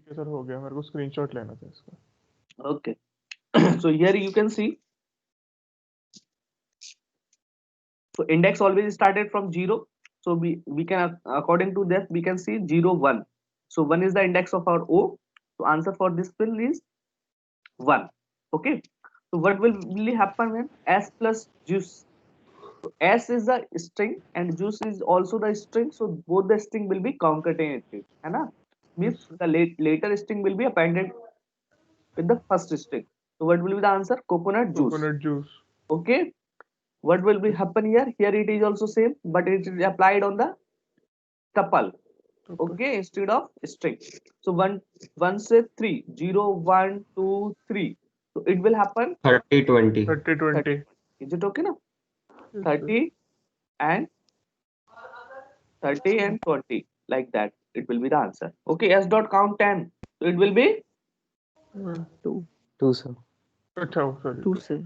है सर, हो गया, मेरे को स्क्रीनशॉट लेना था इसका। Okay. So here you can see. So index always started from 0. So we can according to that we can see 0 1. So 1 is the index of our O. So answer for this will is 1. Okay. So what will really happen when S plus juice? So S is the string and juice is also the string. So both the string will be concatenated. है ना? Means the later string will be appended with the first string. So what will be the answer? Coconut juice. Coconut juice. Okay. What will be happen here? Here it is also same, but it is applied on the tuple. Okay, instead of string. So 1 say 3 0 1 2 3. So it will happen 30 20 30 20। is it okay now? 30 and 30 and 20 like that it will be the answer. Okay, s dot count 10. So it will be 2 sir. अच्छा sorry 2 sir.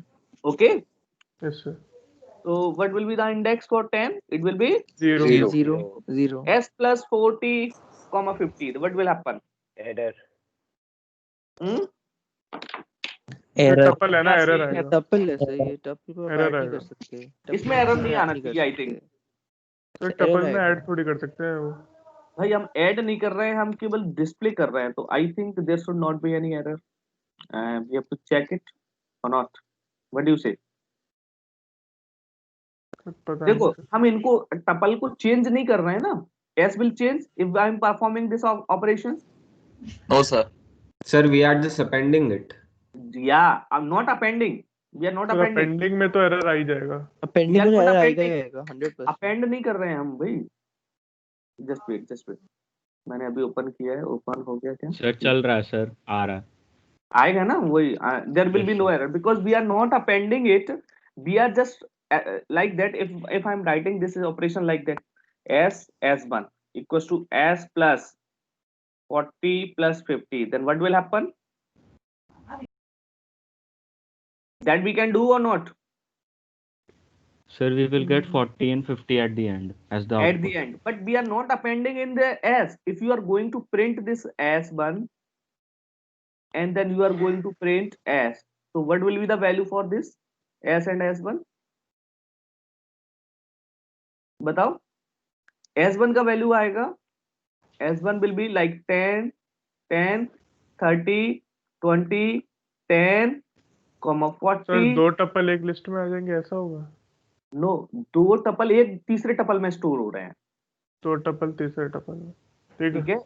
okay. Yes sir. So what will be the index for 10? It will be 0 0 s plus 40 comma 50. What will happen? Error Hmm? Error tuple है ना, error आएगा। Tuple है sir, ये tuple को Error add नहीं कर आएगा। सकते। इसमें error नहीं आना चाहिए I think. तो टपल में ऐड थोड़ी कर सकते हैं वो। भाई हम ऐड नहीं कर रहे हैं, हम केवल डिस्प्ले कर रहे हैं, तो I think there should not be any error. We have to check it or not. What do you say? पता देखो नहीं सर। हम इनको टपल को चेंज नहीं कर रहे हैं ना। S will change if I am performing this operation. No, sir. sir, we are just appending it. या I am not appending, we are not sir appending. Pending में तो एरर आ ही जाएगा। अपेंडिंग में एरर आएगा ही आएगा 100%। अपेंड नहीं कर रहे हैं हम भाई। जस्ट वेट मैंने अभी ओपन किया है, ओपन हो गया क्या? सर चल रहा है सर, आ रहा है, आएगा ना वही। There will be no error because we are not appending it, we are just like that. If I'm writing this is operation like that, s1 equals to s plus 40 plus 50, then what will happen? That we can do or not? sir we will get 40 and 50 at the end as the At output. the end, but we are not appending in the s. If you are going to print this s1 and then you are going to print s, so what will be the value for this s and s1? बताओ। s1 का value आएगा, s1 will be like 10 10 30 20 10 40। Sir 2 tuple एक list में आ जाएंगे, ऐसा होगा? No, 2 tuple एक तीसरे टपल में स्टोर हो रहे हैं। 2 टपल तीसरे टपल में, ठीक है।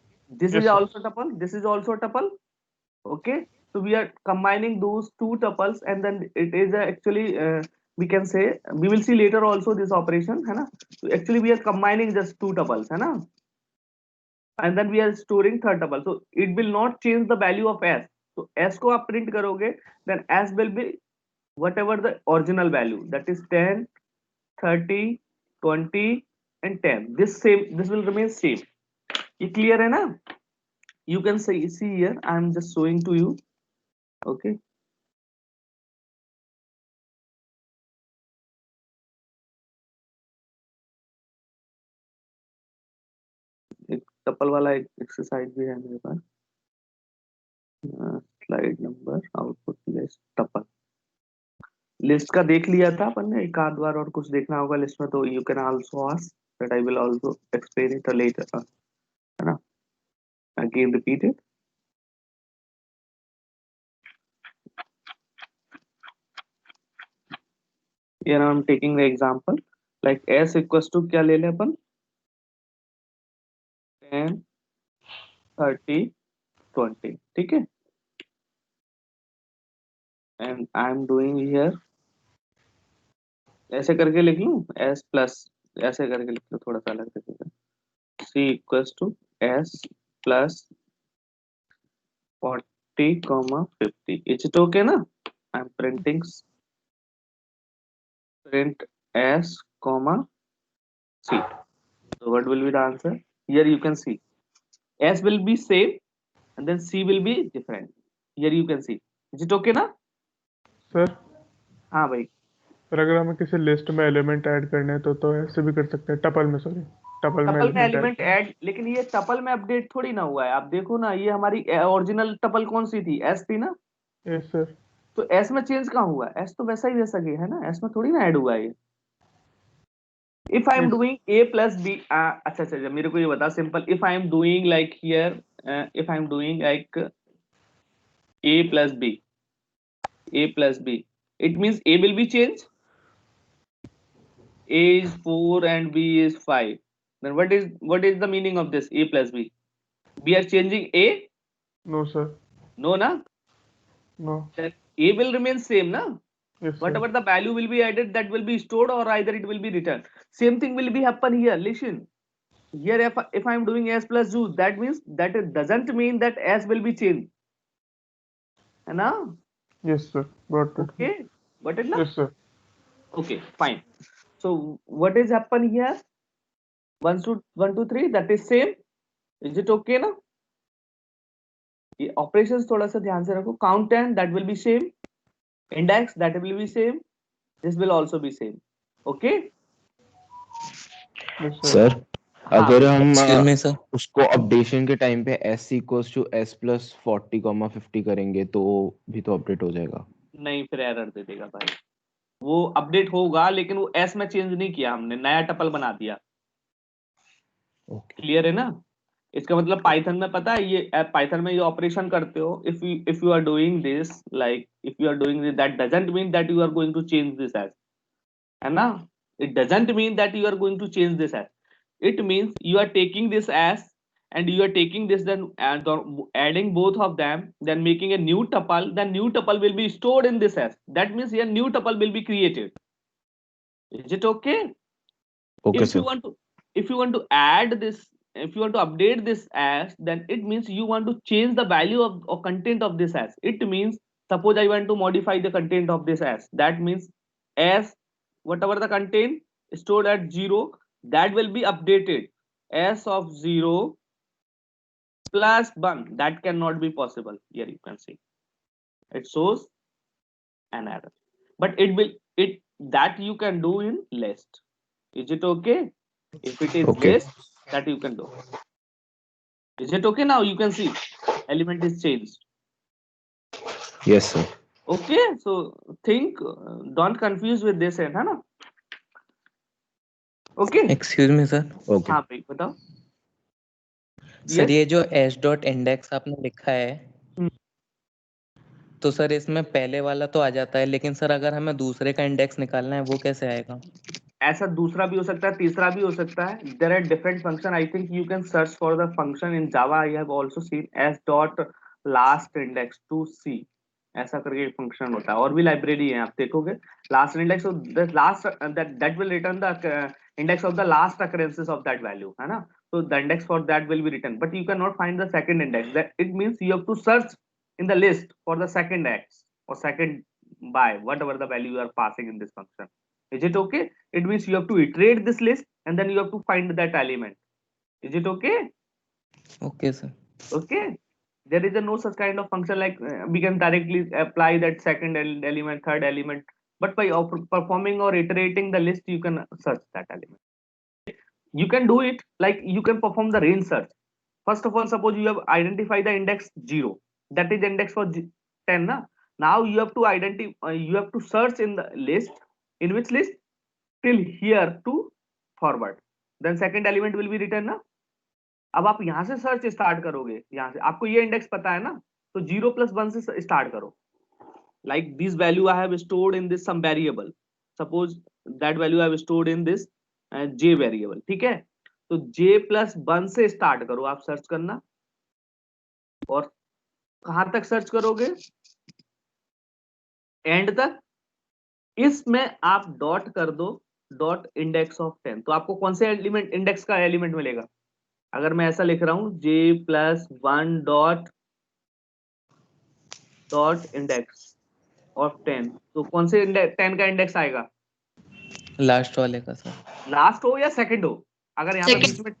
This is also tuple, this is also tuple. Okay, so we are combining those 2 tuples and then it is actually we can say, we will see later also this operation है ना। so actually we are combining just 2 tuples है ना, and then we are storing third tuple, so it will not change the value of s. so s को आप print करोगे then s will be whatever the original value, that is 10 30 20 and 10. This will remain same. ये clear है ना? You can see here I am just showing to you. Okay, एक tuple वाला एक exercise भी है मेरे पास। Slide number output list tuple. List का देख लिया था अपन ने एक आध बार, और कुछ देखना होगा लिस्ट में तो you can also ask that, I will also explain it later, है ना। Again repeat it. Here I am taking the example like s equals to क्या ले ले अपन 10 30 20, ठीक है। and I am doing here ऐसे करके लिख लूं s प्लस, ऐसे करके लिख लो थोड़ा सा अलग तरीके से, c equals to s plus 40 comma 50। is it okay ना? I am printing print s comma c. so what will be the answer? Here you can see s will be same and then c will be different. Here you can see. is it okay ना? Sir हाँ भाई। Sir अगर हमें किसी list में element add करने हैं तो ऐसे भी कर सकते हैं, टपल में, सॉरी टपल में टपल में एलिमेंट एलिमेंट ऐड, लेकिन ये टपल में अपडेट थोड़ी ना हुआ है। आप देखो ना, ये हमारी ओरिजिनल टपल कौन सी थी, एस थी ना, यस सर। तो एस में चेंज कहाँ हुआ, एस तो वैसा ही वैसा ही है ना, एस में थोड़ी ना ऐड हुआ है ये। If I am Yes. Doing a plus b, अच्छा अच्छा, मेरे को ये बता simple, if I am doing like here, if I am doing like a plus b, a plus b, it means a will be changed. A is 4 and b is 5. Then what is the meaning of this a plus b? We are changing a? No sir. No na? No. Then a will remain same na? Yes Whatever sir. the value will be added, that will be stored, or either it will be returned. Same thing will be happen here. Listen, here if I am doing s plus 2, that means that it doesn't mean that s will be changed, है ना? Yes sir, got it. Okay, got it na? Yes sir. Okay, fine. So what is happen here? 1 to 3, that is same. Is it okay ना? ये operations थोड़ा सा ध्यान से रखो. Count 10, that will be same. Index, that will be same. This will also be same. Okay? Yes sir. Sir अगर हम excuse me sir, उसको अपडेशन के टाइम पे s equals to s plus 40,50 करेंगे तो भी तो अपडेट हो जाएगा। नहीं, फिर एरर दे देगा भाई। वो अपडेट होगा, लेकिन वो s में चेंज नहीं किया हमने, नया टपल बना दिया। ओके क्लियर है ना? इसका मतलब पाइथन में पता है, ये पाइथन में ये ऑपरेशन करते हो, if you are doing this, like if you are doing this, that doesn't mean that you are going to change this age, है ना? It doesn't mean that you are going to change this age, it means you are taking this as and you are taking this, then adding both of them, then making a new tuple, then new tuple will be stored in this as, that means here new tuple will be created. Is it okay? Okay If you sir. want to, if you want to add this, if you want to update this as, then it means you want to change the value of or content of this as. It means suppose I want to modify the content of this as, that means as whatever the content stored at 0, that will be updated. S of 0 plus 1, that cannot be possible. Here you can see it shows an error, but it that you can do in list. Is it okay? If it is Okay. list, that you can do. Is it okay? Now you can see element is changed. Yes sir. Okay, so think, don't confuse with this end, है ना? Okay. Excuse me sir. Okay हाँ भाई बताओ। Sir Yes? ये जो H dot index आपने लिखा है, हम्म। तो सर इसमें पहले वाला तो आ जाता है, लेकिन सर अगर हमें दूसरे का इंडेक्स निकालना है वो कैसे आएगा? ऐसा दूसरा भी हो सकता है, तीसरा भी हो सकता है। There are different function, I think you can search for the function in Java, I have also seen S dot last index to C, ऐसा करके एक फंक्शन होता है, और भी लाइब्रेरी है, आप देखोगे last index, the last that will return the index of the last occurrences of that value, है ना? so the index for that will be written, but you cannot find the second index, that it means you have to search in the list for the second x or second by whatever the value you are passing in this function. Is it okay? It means you have to iterate this list and then you have to find that element. Is it okay? Okay sir. Okay, there is a no such kind of function like we can directly apply that second element, third element, but by performing or iterating the list you can search that element. You can do it like you can perform the range search. First of all, suppose you have identified the index 0, that is the index for 10 na? Now you have to identify, you have to search in the list, in which list, till here to forward, then second element will be written ना. अब आप यहां से search start करोगे, यहां से आपको ये इंडेक्स पता है ना, तो 0 + 1 से स्टार्ट करो, like this value I have stored in this some variable, suppose that value I have stored in this j variable, ठीक है? तो j + 1 से स्टार्ट करो आप सर्च करना, और कहां तक सर्च करोगे? एंड तक। इसमें आप डॉट कर दो, डॉट इंडेक्स ऑफ 10, तो आपको कौन से एलिमेंट, इंडेक्स का एलिमेंट मिलेगा? अगर मैं ऐसा लिख रहा हूं j + 1 डॉट इंडेक्स ऑफ 10, तो कौन से 10 का इंडेक्स आएगा? लास्ट वाले का सर। लास्ट हो या सेकंड हो, अगर यहाँ पे बीच में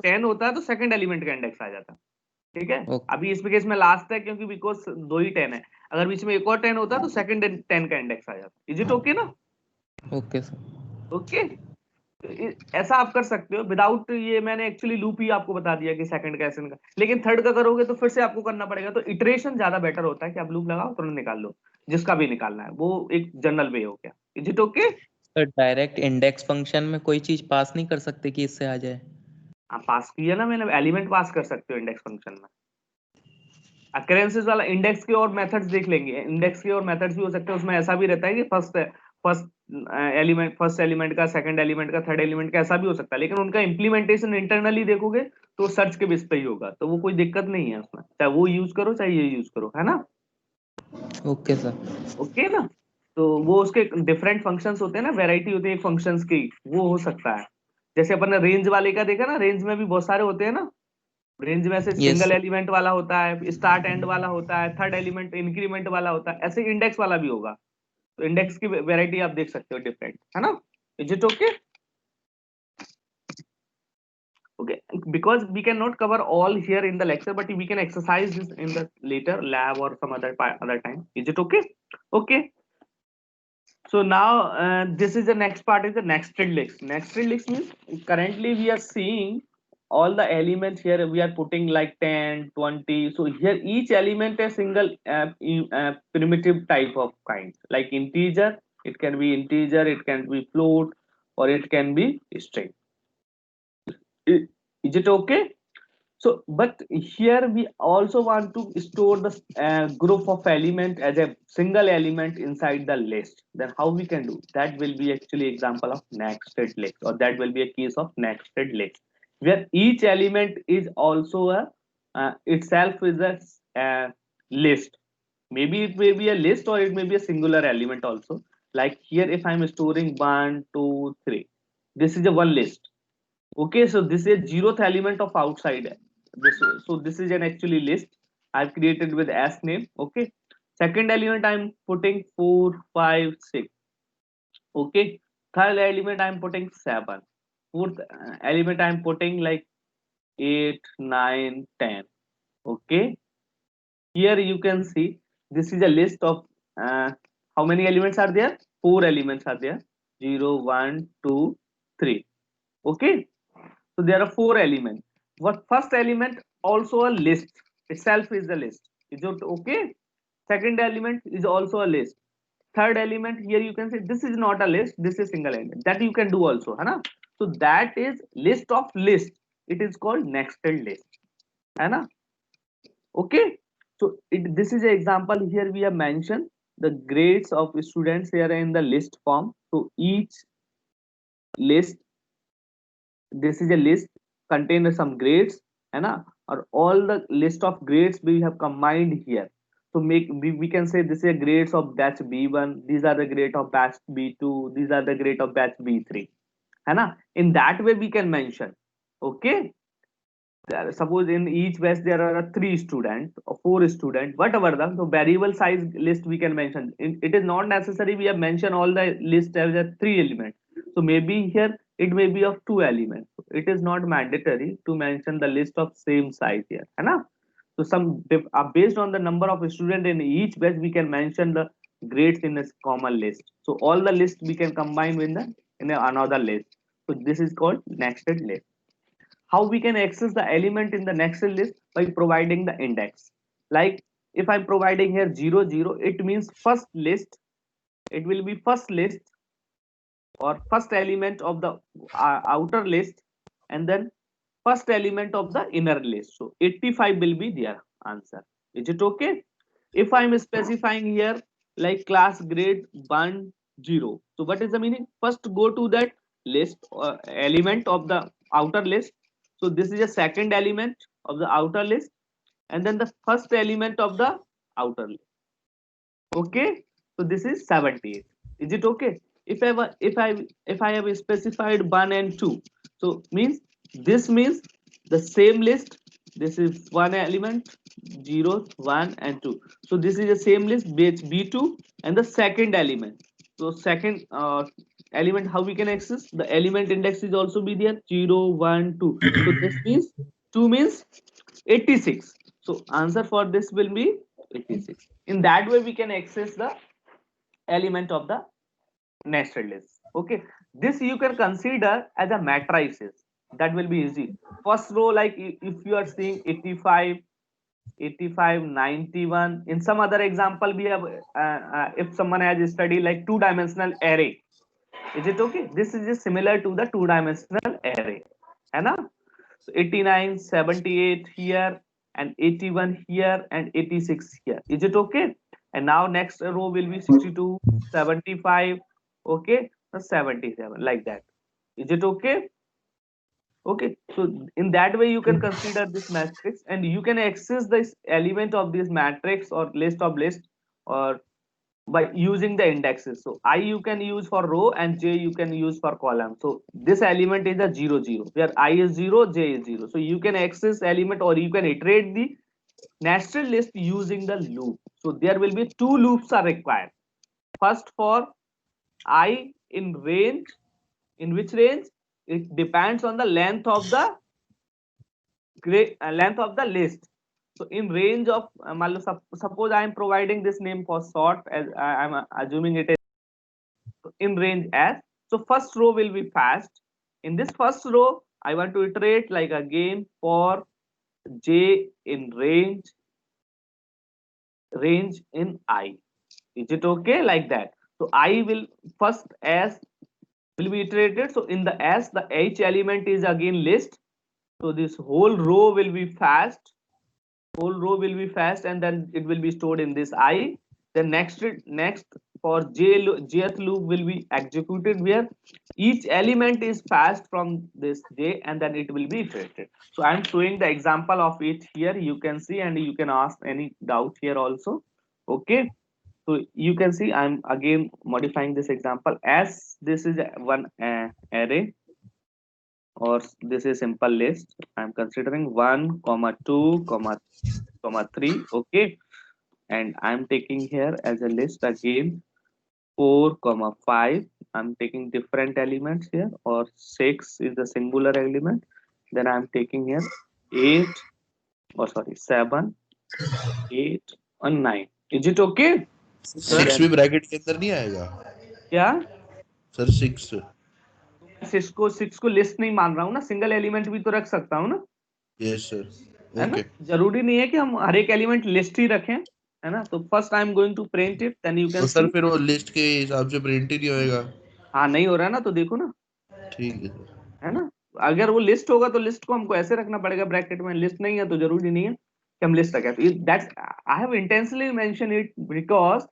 10 होता है तो सेकंड एलिमेंट का इंडेक्स आ जाता है, ठीक है? Okay. अभी इसमें केस में लास्ट है क्योंकि बिकॉज 2 ही 10 है, अगर बीच में एक और 10 होता है तो सेकंड 10 का इंडेक्स आ जाता है। इज इट ओके ना? Okay sir. ओके, ऐसा आप कर सकते हो विदाउट ये, मैंने एक्चुअली लूप ही आपको बता दिया कि सेकंड का ऐसे लेकिन थर्ड का करोगे तो फिर से आपको करना पड़ेगा। तो इटरेशन ज्यादा बेटर होता है कि आप लूप लगाओ तुरंत निकाल लो जिसका भी निकालना है, वो एक जनरल वे हो गया। Is it okay? Sir direct index function में कोई चीज पास नहीं कर सकते कि इससे आ जाए? आप पास किया ना मैंने, एलिमेंट पास कर सकते हो इंडेक्स फंक्शन में। अकरेंसेस वाला इंडेक्स के और मेथड्स देख लेंगे, इंडेक्स के और मेथड्स भी हो सकते हैं। उसमें ऐसा भी रहता है कि फर्स्ट एलिमेंट का, सेकंड एलिमेंट का, थर्ड एलिमेंट का, ऐसा भी हो सकता है। लेकिन उनका इंप्लीमेंटेशन इंटरनली देखोगे तो सर्च के बेस पे ही होगा, तो वो कोई दिक्कत नहीं है उसमें, चाहे वो यूज करो चाहे ये यूज करो, है ना? Okay sir. ओके ना? तो वो उसके डिफरेंट फंक्शंस होते हैं ना, वैरायटी होती है फंक्शंस की, वो हो सकता है। जैसे अपन ने रेंज वाले का देखा ना, रेंज में भी बहुत सारे होते हैं ना। रेंज में से Yes, सिंगल sir. एलिमेंट वाला होता है, स्टार्ट एंड वाला होता है, थर्ड एलिमेंट इंक्रीमेंट वाला होता है, ऐसे इंडेक्स वाला भी होगा। तो इंडेक्स की वैरायटी आप देख सकते हो डिफरेंट, है ना? Is it okay? Okay, because we cannot cover all here in the lecture, but we can exercise this in the later lab or some other time. Is it okay? Okay. So now this is the next part, is the nested list. Nested list means currently we are seeing all the elements here, we are putting like 10, 20. So here each element a single primitive type of kind, like integer. It can be integer, it can be float, or it can be string. Is it okay? So, but here we also want to store the group of element as a single element inside the list. Then how we can do that will be actually example of nested list, or that will be a case of nested list, where each element is also a itself is a list. Maybe it may be a list or it may be a singular element also. Like here, if I'm storing 1, 2, 3, this is a one list. Okay, so this is a zeroth element of outside this. So this is an actually list I've created with s name. Okay, second element I'm putting 4, 5, 6. Okay, third element I'm putting 7. Fourth element I'm putting like 8, 9, 10. Okay, here you can see this is a list of how many elements are there? 4 elements are there. 0, 1, 2, 3. Okay, so there are 4 elements. What first element also a list itself is a list. Is it okay? Second element is also a list. Third element here you can say this is not a list. This is single element. That you can do also, है ना? So that is list of list. It is called nested list, है ना? Okay. So this is an example. Here we have mentioned the grades of students here in the list form. So each list, this is a list contain some grades, है ना? और all the list of grades we have combined here. So we can say this is a grades of batch B1, these are the grade of batch B2, these are the grade of batch B3, है ना? In that way we can mention. Okay, suppose in each batch there are 3 students or 4 students, whatever the so variable size list we can mention. It is not necessary we have mentioned all the list as a 3 element. So maybe here it may be of 2 elements. It is not mandatory to mention the list of same size here, है ना? So based on the number of students in each batch we can mention the grades in a common list. So all the list we can combine in another list. So this is called nested list. How we can access the element in the nested list? By providing the index. Like if I'm providing here 0, 0, it means first list. It will be first list or first element of the outer list, and then first element of the inner list. So 85 will be their answer. Is it okay? If I'm specifying here like class grade 1, 0. So what is the meaning? First go to that list element of the outer list. So this is a second element of the outer list, and then the first element of the outer list. Okay, so this is 78. Is it okay? If I have specified 1 and 2, so this means the same list. This is one element 0, 1 and 2. So this is the same list base B2 and the second element. So second element, how we can access the element index is also be there 0, 1, 2. So this means 2 means 86. So answer for this will be 86. In that way we can access the element of the nested list. Okay, this you can consider as a matrices. That will be easy. First row, like if you are seeing 85, 85, 91. In some other example we have, if someone has studied like two-dimensional array, is it okay? This is just similar to the two-dimensional array, है ना? So 89, 78 here, and 81 here, and 86 here. Is it okay? And now next row will be 62, 75, okay, so 77, like that. Is it okay? Okay, so in that way you can consider this matrix, and you can access this element of this matrix or list of list, or by using the indexes. So I you can use for row, and j you can use for column. So this element is a 0 0, where I is 0, j is 0. So you can access element, or you can iterate the nested list using the loop. So there will be two loops are required. First for I in range. In which range? It depends on the length of the list. So in range of suppose I am providing this name for sort, as I am assuming it is in range S. So first row will be fast. In this first row, I want to iterate like again for j in range in I. Is it okay? Like that. So I will first S will be iterated. So in the S, the H element is again list. So this whole row will be fast. And then it will be stored in this I. Then next for jth loop will be executed, where each element is fast from this j, and then it will be iterated. So I'm showing the example of it here. You can see, and you can ask any doubt here also. Okay. So you can see I'm again modifying this example as this is one array, or this is simple list. I'm considering 1, 2, 3. Okay, and I'm taking here as a list again 4, 5. I'm taking different elements here, or 6 is the singular element. Then I'm taking here 8, or sorry 7, 8 and 9. Is it okay? 6 भी bracket के अंदर नहीं आएगा क्या sir? 6 6 को list नहीं मान रहा हूँ ना, सिंगल एलिमेंट भी तो रख सकता हूँ ना, यस सर, है ना? ओके। जरूरी नहीं है कि हम हर एक एलिमेंट लिस्ट ही रखें, है ना? तो first I am going to print it, then you तो कैन सर सी। फिर वो लिस्ट के हिसाब से प्रिंट ही नहीं होएगा। हाँ नहीं हो रहा ना, तो देखो ना, ठीक है सर, है ना? अगर वो लिस्ट होगा तो लिस्ट को हमको ऐसे रखना पड़ेगा ब्रैकेट में, लिस्ट नहीं है तो जरूरी नहीं है कि हम लिस्ट रखें। That's I have intentionally mention it because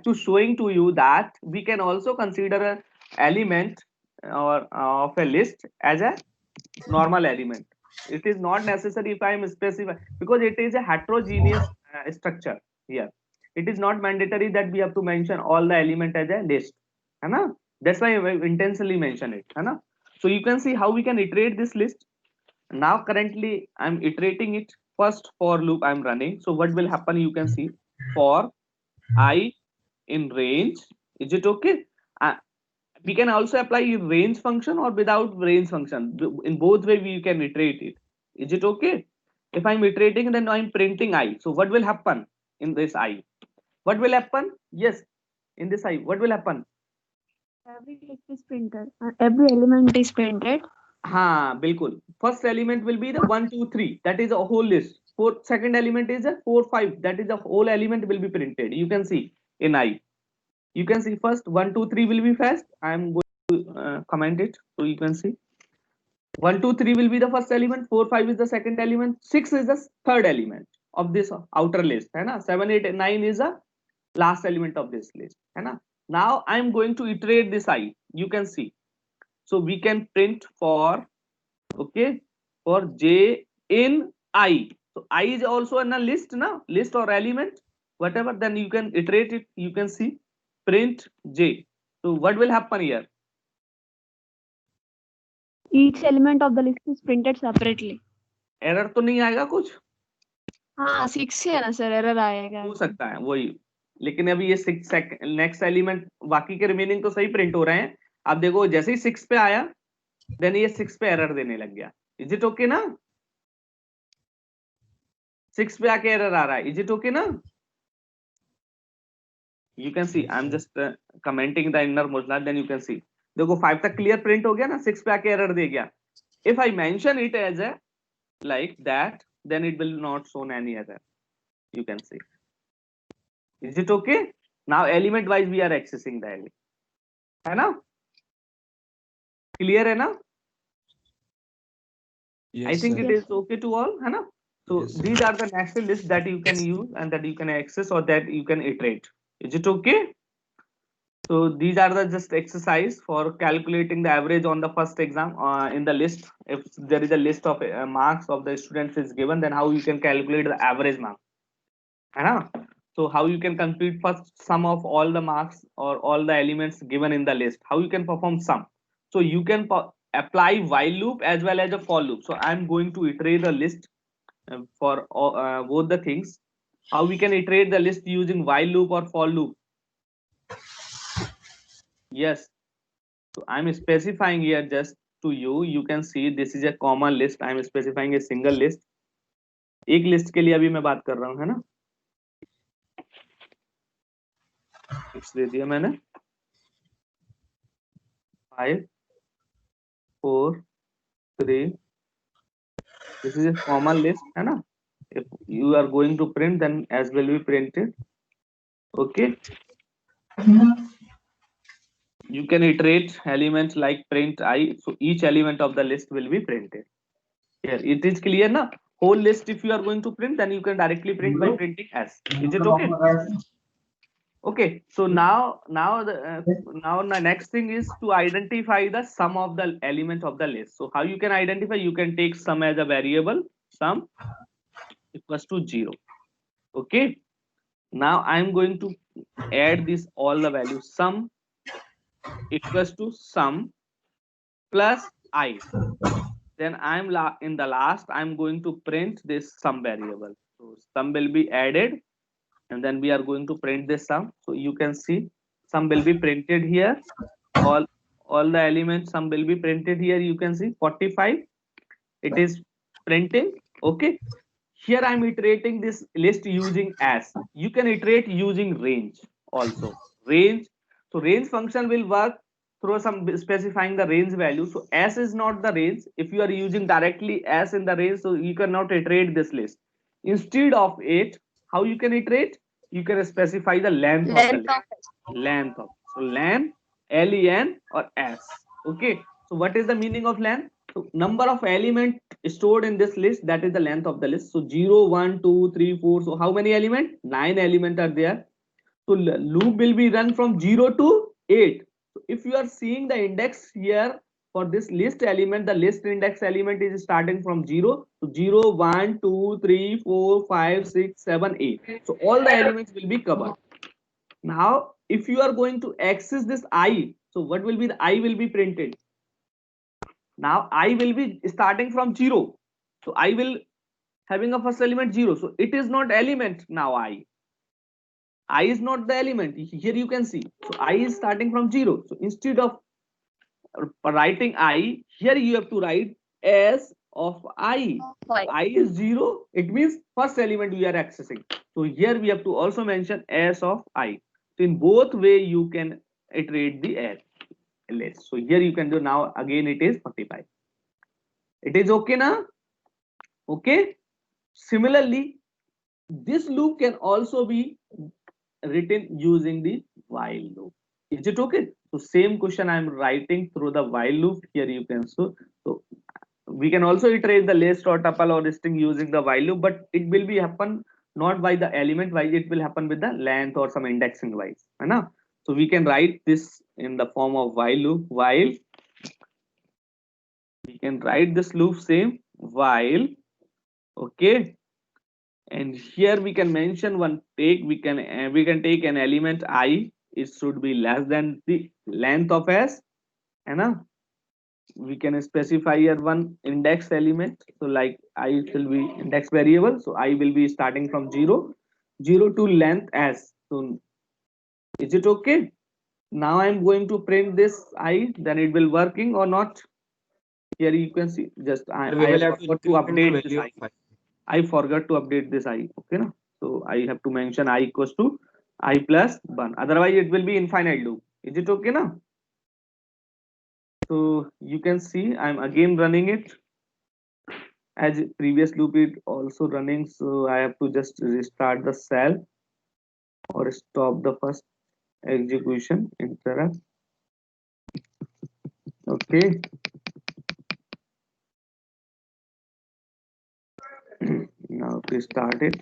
to showing to you that we can also consider an element or of a list as a normal element. It is not necessary if I am specifying, because it is a heterogeneous structure here. It is not mandatory that we have to mention all the element as a list, है ना? That's why I intentionally mention it, है ना? So you can see how we can iterate this list. Now currently I'm iterating it. First for loop I'm running. So what will happen? You can see for I in range. Is it okay? We can also apply range function or without range function. In both way we can iterate it. Is it okay? If I'm iterating, then I'm printing I. So what will happen in this I? What will happen? Yes, in this I, what will happen? Every list is printed. Every element is printed. हाँ बिल्कुल. First element will be the 1, 2, 3. That is a whole list. Second element is a 4, 5. That is the whole element will be printed. You can see in I. You can see first 1, 2, 3 will be fast. I am going to comment it, so you can see 1, 2, 3 will be the first element, 4, 5 is the second element, 6 is the third element of this outer list, है ना? 7, 8, 9 is the last element of this list, है ना? Now I am going to iterate this I. You can see, so we can print for, okay, for j in I. So I is also in a list, na, list or element, whatever. Then you can iterate it. You can see print j. So what will happen here? Each element of the list is printed separately. Error तो नहीं आएगा कुछ? हाँ 6 से है ना sir, error आएगा। हो सकता है वही, लेकिन अभी ये 6 नेक्स्ट एलिमेंट, बाकी के रिमेनिंग तो सही प्रिंट हो रहे हैं। आप देखो जैसे ही 6 पे आया, देन ये 6 पे एरर देने लग गया। इज इट ओके ना? 6 पे आके एरर आ रहा है। इज इट ओके ना? You can see I'm just commenting the inner modular, then you can see देखो 5 तक क्लियर प्रिंट हो गया ना, 6 पे आके एरर दे गया. If I mention it as a like that, then it will not show any error. You can see. Is it okay? Now element wise we are accessing the element. है ना? Clear है ना? Yes, I think sir. it is okay to all, है ना? So Yes, sir. these are the next lists that you can use and that you can access or that you can iterate. Is it okay? So these are the just exercise for calculating the average on the first exam in the list. If there is a list of marks of the students is given, then how you can calculate the average mark. है ना? So how you can compute first sum of all the marks or all the elements given in the list. How you can perform sum. So you can apply while loop as well as a for loop. So I'm going to iterate the list for both the things. How we can iterate the list using while loop or for loop. Yes. So I'm specifying here just to you. You can see this is a common list. I'm specifying a single list. एक list के लिए अभी मैं बात कर रहा हूँ, है ना? दे दिया मैंने 5 4 3. This is a common list, है ना? If you are going to print, then as will be printed. Okay. You can iterate elements like print I. So each element of the list will be printed. Here it is clear na? Whole list if you are going to print, then you can directly print by printing S. Is it okay? Okay. So now the next thing is to identify the sum of the element of the list. So how you can identify? You can take sum as a variable. Sum equals to 0. Okay. Now I'm going to add this all the values. Sum equals to sum plus I. Then I'm in the last I'm going to print this sum variable. So sum will be added and then we are going to print this sum. So you can see sum will be printed here. All the elements sum will be printed here. You can see 45. It is printing. Okay. Here I'm iterating this list using as. You can iterate using range also. Range. So range function will work through some specifying the range value. So s is not the range. If you are using directly s in the range, so you cannot iterate this list. Instead of it, how you can iterate? You can specify the length of the list. Length of. So len, len or s. Okay. So what is the meaning of len? So number of element stored in this list, that is the length of the list. So 0, 1, 2, 3, 4. So how many elements? 9 elements are there. So loop will be run from 0 to 8. So if you are seeing the index here for this list element, the list index element is starting from 0. So 0, 1, 2, 3, 4, 5, 6, 7, 8. So all the elements will be covered. Now, if you are going to access this I, so what will be the I will be printed? Now I will be starting from 0. So I will having a first element 0. So it is not element now I is not the element. Here you can see. So I is starting from 0. So instead of writing I, here you have to write S of I. I is 0. It means first element we are accessing. So here we have to also mention S of I. So in both way you can iterate the list. So here you can do now again it is 45. It is okay now? Okay. Similarly, this loop can also be written using the while loop. Is it okay? So same question I'm writing through the while loop. Here you can so we can also iterate the list or tuple or string using the while loop, but it will be happen not by the element wise, it will happen with the length or some indexing wise. So we can write this in the form of while loop. While we can write this loop same while. Okay. And here we can mention one take, we can take an element I, it should be less than the length of s, and we can specify here one index element. So like I will be index variable, so I will be starting from 0 to length s. So is it okay? Now I'm going to print this I, then it will working or not. Here you can see just I forgot to update this I forgot to update this I. Okay, na? So I have to mention I equals to I plus 1. Otherwise, it will be infinite loop. Is it okay now? So you can see I'm again running it as previous loop is also running. So I have to just restart the cell or stop the first execution interrupt. Okay. Now to start it.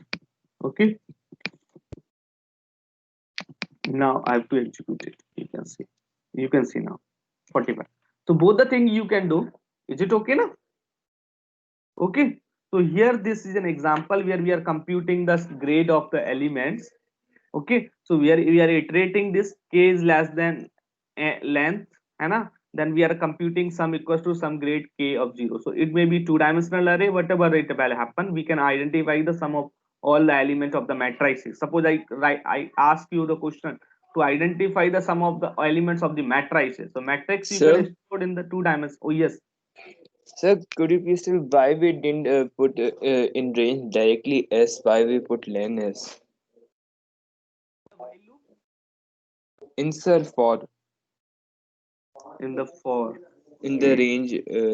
Okay. Now I have to execute it. You can see now 45. So both the thing you can do. Is it okay now? Okay. So here this is an example where we are computing the grade of the elements. Okay. So we are iterating this k is less than length, है then we are computing sum equals to some grade k of 0. So it may be two-dimensional array, whatever it will happen, we can identify the sum of all the elements of the matrices. Suppose I ask you the question to identify the sum of the elements of the matrices. So matrix you can store in the two dimensions. Oh yes. Sir, could you please tell why we didn't put in range directly S, why we put len S? Insert for In the for in the range,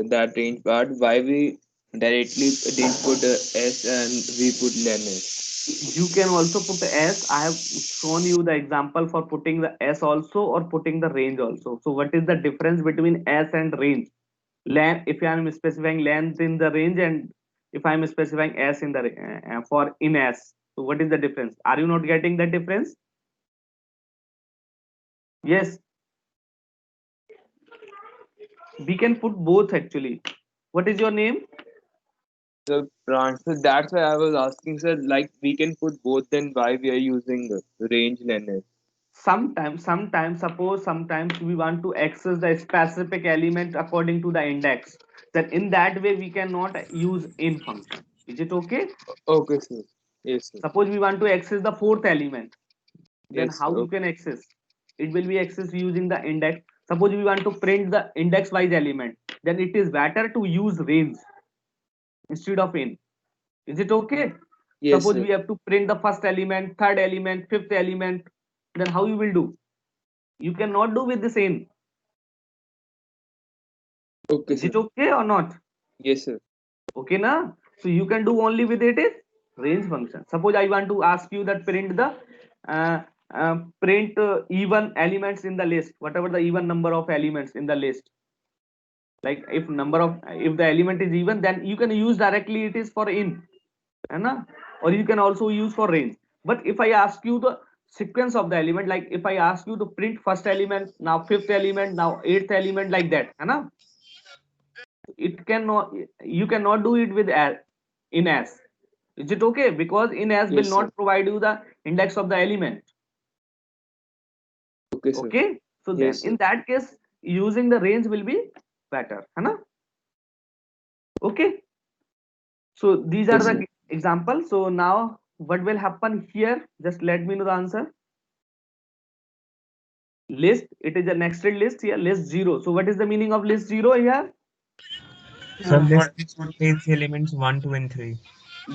that range part, why we directly didn't put S and we put len S? you can also put s. I have shown you the example for putting the s also or putting the range also. So what is the difference between s and range? Length, if I am specifying length in the range, and if I am specifying s in the for in s, so what is the difference? Are you not getting the difference? Yes, we can put both actually. What is your name? So that's why I was asking, sir, like we can put both, then why we are using range len S? Sometimes suppose sometimes we want to access the specific element according to the index, then in that way we cannot use in function. Is it okay? Okay, sir. Yes, sir. Suppose we want to access the fourth element, then Yes, how sir. you can access? It will be accessed using the index. Suppose we want to print the index wise element, then it is better to use range instead of in. Is it okay? Yes, Suppose sir. we have to print the first element, third element, fifth element, then how you will do? You cannot do with this in. Okay, Is sir. it okay or not? Yes, sir. Okay na? So you can do only with it is range function. Suppose I want to ask you that print the even elements in the list, whatever the even number of elements in the list. Like if the element is even, then you can use directly it is for in, है or you can also use for range. But if I ask you the sequence of the element, like if I ask you to print first element, now fifth element, now eighth element, like that, है it cannot, you cannot do it with in as. Is it okay? Because in as will Yes, not sir. provide you the index of the element. Okay, sir. Okay, so then Yes, sir. in that case using the range will be better, है okay. So these are Yes, the sir. examples. So now what will happen here, just let me know the answer. List, it is a nested list here, list 0. So what is the meaning of list 0 here? So list contains elements 1, 2, and 3.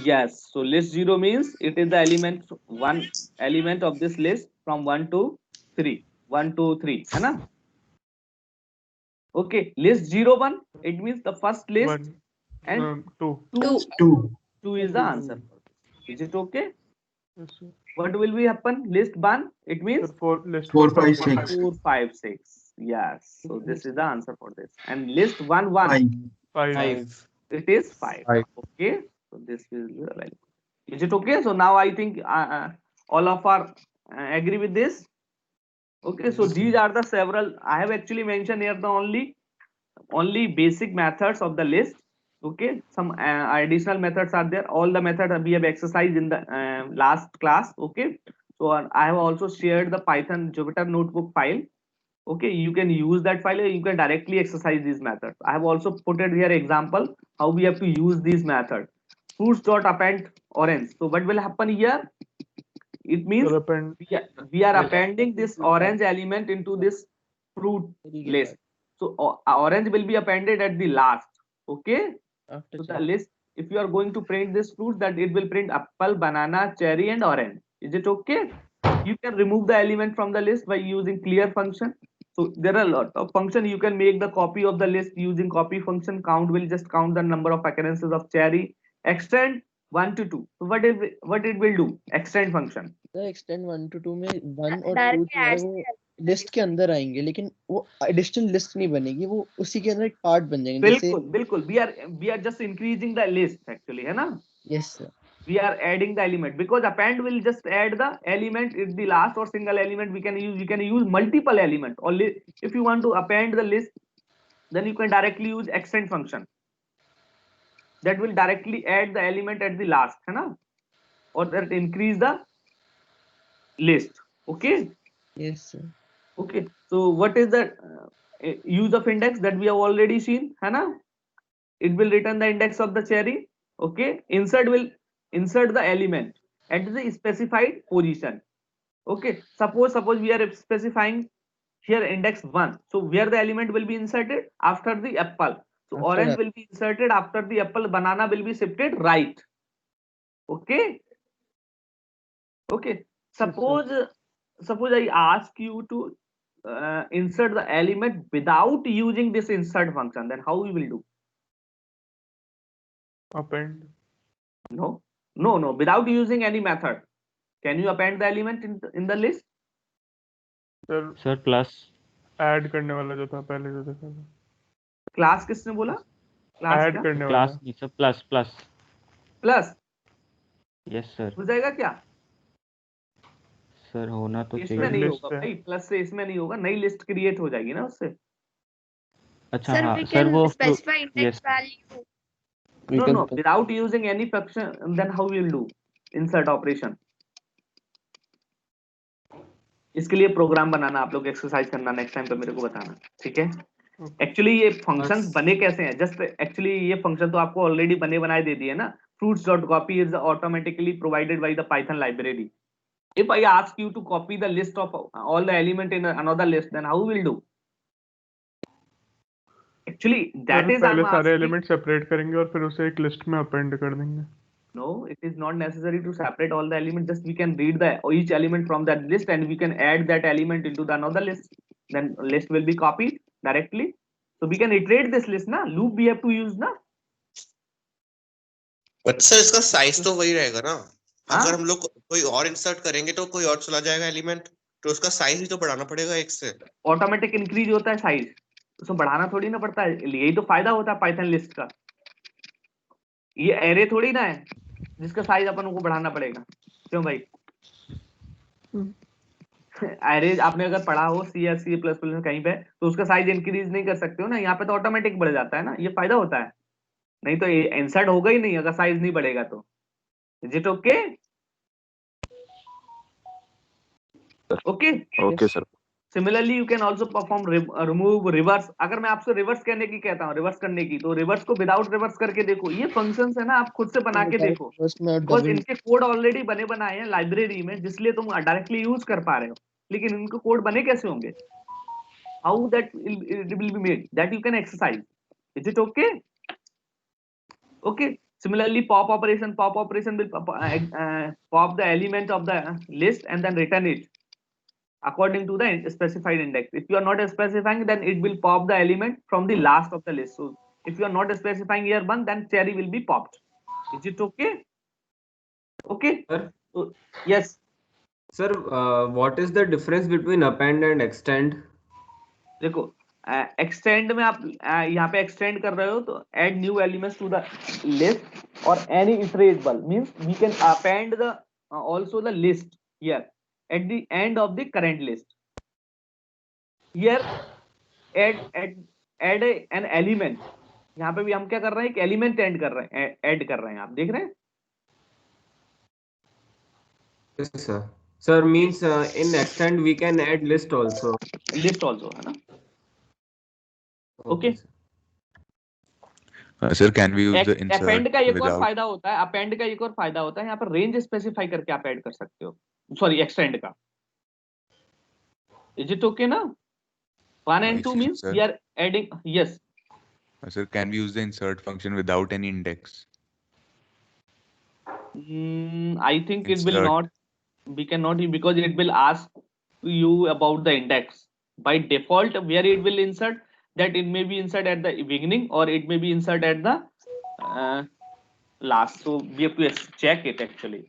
Yes, so list 0 means it is the one element of this list from 1 to 3. 1, 2, 3, है ना? Okay, list 0, 1, it means the first list, One, and two. 2 is the answer. Is it okay? Yes, sir. What will be happen? List 1, it means Sir, list 4, 5, 6. 4, 5, 6. Yes, so this is the answer for this. And list 1, 1, 5. 5. it is 5. 5. Okay, so this is the value. Is it okay? So now I think all of our agree with this. Okay, so these are the several, I have actually mentioned here the only basic methods of the list. Okay, some additional methods are there. All the methods we have exercised in the last class. Okay, so I have also shared the Python Jupyter notebook file. Okay, you can use that file, you can directly exercise these methods. I have also put it here example how we have to use these methods. Fruits dot append orange. So what will happen here? It means we are appending this orange element into this fruit list. So orange will be appended at the last. Okay, so the list, if you are going to print this fruit, that it will print apple, banana, cherry, and orange. Is it okay? You can remove the element from the list by using clear function. So there are a lot of function. You can make the copy of the list using copy function. Count will just count the number of occurrences of cherry. Extend 1 to 2. So what it will do? Extend function. Sir extend 1 to 2 में 1 और 2 Directly जो है adds वो list के अंदर आएंगे, लेकिन वो एडिशनल लिस्ट नहीं बनेगी, वो उसी के अंदर एक पार्ट बन जाएंगे। जैसे बिल्कुल we are just increasing the list actually, है ना? Yes sir, We are adding the element because append will just add the element at the last or single element. We can use multiple element. Only if you want to append the list, then you can directly use extend function. That will directly add the element at the last, है ना? Or that increase the list. Okay. Yes sir, Okay. So what is the use of index that we have already seen, है ना? It will return the index of the cherry. Okay. Insert will insert the element at the specified position. Okay. Suppose we are specifying here index 1. So where the element will be inserted? After the apple. So After orange apple. will be inserted after the apple. Banana will be shifted right. Okay. Okay. Suppose I ask you to insert the element without using this insert function, then how we will do? append. No, without using any method. Can you append the element in the list? Sir sir plus add करने वाला जो था पहले जो देखा था, class किसने बोला? क्लास ऐड क्या? करने क्लास वाला। नहीं sir, plus plus. Plus yes sir. हो जाएगा क्या? सर होना तो इसमें चाहिए। नहीं लिस्ट होगा है। भाई, प्लस से इसमें नहीं होगा, नई लिस्ट क्रिएट हो जाएगी ना उससे। अच्छा Sir, हाँ we सर can वो specify index yes value. We No, can no, without using any function, then how you will do insert operation? इसके लिए प्रोग्राम बनाना, आप लोग एक्सरसाइज करना, नेक्स्ट टाइम तो मेरे को बताना, ठीक है? एक्चुअली ये फंक्शंस बने कैसे हैं? जस्ट एक्चुअली ये फंक्शन तो आपको ऑलरेडी बने बनाए दे दिए ना। fruits.copy is automatically provided by the Python library. If I ask you to copy the list of all the element in another list, then how will do? Actually, that is पहले I'm सारे asking. Element separate करेंगे और फिर उसे एक list में append कर देंगे। No, it is not necessary to separate all the elements. Just we can read the each element from that list and we can add that element into the another list. Then list will be copied directly. So we can iterate this list na. Loop we have to use na. अच्छा, इसका size तो वही रहेगा ना? हाँ? अगर हम लोग कोई और इंसर्ट करेंगे तो कोई और चला जाएगा एलिमेंट, तो उसका साइज ही तो बढ़ाना पड़ेगा एक से। ऑटोमेटिक इंक्रीज होता है साइज, उसमें बढ़ाना थोड़ी ना पड़ता है। यही तो फायदा होता है पाइथन लिस्ट का। ये एरे थोड़ी ना है जिसका साइज अपन को बढ़ाना पड़ेगा। क्यों भाई? एरे आपने अगर पढ़ा हो सी या सी प्लस प्लस कहीं पे, तो उसका साइज इंक्रीज नहीं कर सकते हो ना। यहाँ पे तो ऑटोमेटिक बढ़ जाता है ना, ये फायदा होता है। नहीं तो इंसर्ट होगा ही नहीं अगर साइज नहीं बढ़ेगा तो। Is it okay? Okay okay sir. Similarly you can also perform remove reverse. अगर मैं आपसे रिवर्स करने की कहता हूँ, रिवर्स करने की, तो रिवर्स को विदाउट रिवर्स करके देखो। ये फंक्शंस है ना, आप खुद से बना के देखो, बिकॉज इनके कोड ऑलरेडी बने बनाए हैं लाइब्रेरी में, जिसलिए तुम डायरेक्टली यूज कर पा रहे हो। लेकिन इनको कोड बने कैसे होंगे? How that it will be made, that you can exercise. Is it okay? Okay. Similarly, pop operation will pop the element of the list and then return it according to the specified index. If you are not specifying, then it will pop the element from the last of the list. So if you are not specifying here 1, then cherry will be popped. Is it okay? Okay. Sir? So, yes. Sir, what is the difference between append and extend? देखो, extend में आप यहाँ पे extend कर रहे हो तो add new elements to the list or any iterable means we can append the also the list here at the end of the current list. Here add an element. यहाँ पे भी हम क्या कर रहे हैं? एक एलिमेंट ऐड कर रहे हैं। आप देख रहे हैं? Yes, sir. Sir, means in extend we can add list also. List also है ना? Okay. Sir, can we use the insert append का एक और without? फायदा होता है, अपेंड का एक और फायदा होता है, यहाँ पर रेंज स्पेसिफाई करके आप ऐड कर सकते हो। सॉरी, एक्सटेंड का। इज इट ओके ना? 1 and 2 means Sir. we are adding. Yes. Sir, can we use the insert function without any index? I think it will Insert. not. We cannot, because it will ask you about the index. by default where it will insert, that it may be insert at the beginning or it may be insert at the last. So we have to check it actually,